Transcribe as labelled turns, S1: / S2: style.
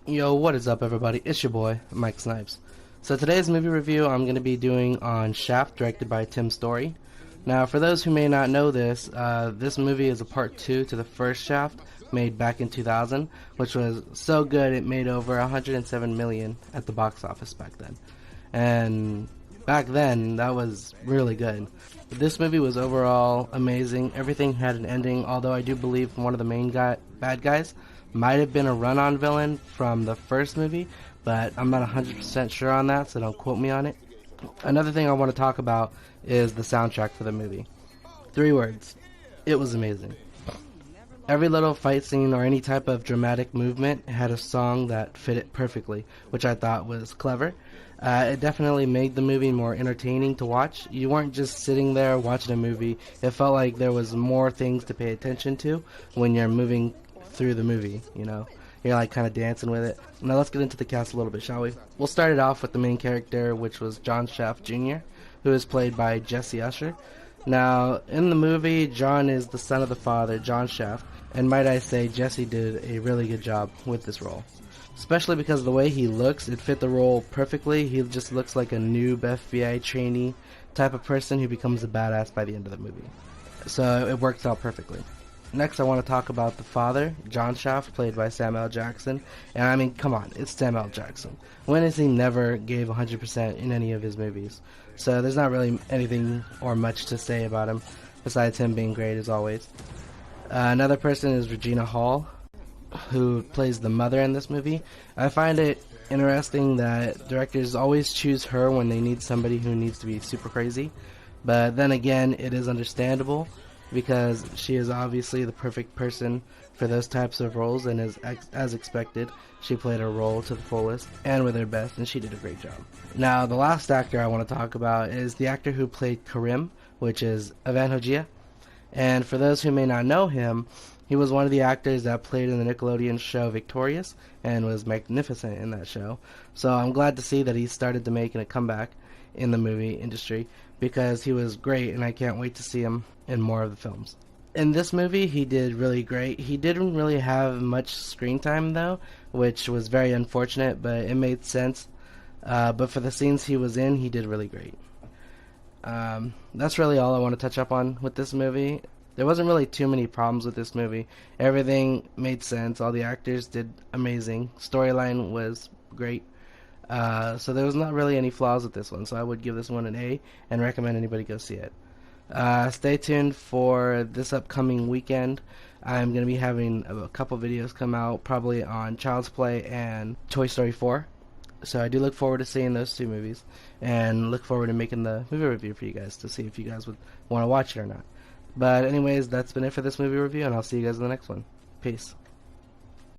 S1: Yo, what is up everybody? It's your boy, Mike Snipes. So today's movie review I'm going to be doing on Shaft, directed by Tim Story. Now for those who may not know this, this movie is a part 2 to the first Shaft, made back in 2000, which was so good it made over 107 million at the box office back then. And back then, that was really good. This movie was overall amazing. Everything had an ending, although I do believe one of the main bad guys might have been a run-on villain from the first movie, but I'm not 100% sure on that, so don't quote me on it. Another thing I want to talk about is the soundtrack for the movie. 3 words. It was amazing. Every little fight scene or any type of dramatic movement had a song that fit it perfectly, which I thought was clever. It definitely made the movie more entertaining to watch. You weren't just sitting there watching a movie. It felt like there was more things to pay attention to when you're moving through the movie, you know. You're like kind of dancing with it. Now let's get into the cast a little bit, shall we? We'll start it off with the main character, which was John Shaft Jr., who is played by Jesse Usher. Now, in the movie, John is the son of the father, John Shaft, and might I say, Jesse did a really good job with this role. Especially because of the way he looks, it fit the role perfectly. He just looks like a noob FBI trainee type of person who becomes a badass by the end of the movie. So it works out perfectly. Next, I want to talk about the father, John Shaft, played by Samuel L. Jackson. And I mean, come on, it's Samuel L. Jackson. When has he never gave 100% in any of his movies? So there's not really anything or much to say about him, besides him being great as always. Another person is Regina Hall, who plays the mother in this movie. I find it interesting that directors always choose her when they need somebody who needs to be super crazy. But then again, it is understandable because she is obviously the perfect person for those types of roles, and as expected, she played her role to the fullest and with her best, and she did a great job. Now, the last actor I want to talk about is the actor who played Karim, which is Evan Hojia. And for those who may not know him, he was one of the actors that played in the Nickelodeon show Victorious and was magnificent in that show. So I'm glad to see that he started to make a comeback in the movie industry because he was great, and I can't wait to see him in more of the films. In this movie, he did really great. He didn't really have much screen time though, which was very unfortunate, but it made sense. But for the scenes he was in, he did really great. That's really all I want to touch up on with this movie. There wasn't really too many problems with this movie. Everything made sense. All the actors did amazing. Storyline was great. So there was not really any flaws with this one. So I would give this one an A and recommend anybody go see it. Stay tuned for this upcoming weekend. I'm going to be having a couple videos come out, probably on Child's Play and Toy Story 4. So I do look forward to seeing those 2 movies, and look forward to making the movie review for you guys to see if you guys would want to watch it or not. But anyways, that's been it for this movie review, and I'll see you guys in the next one. Peace.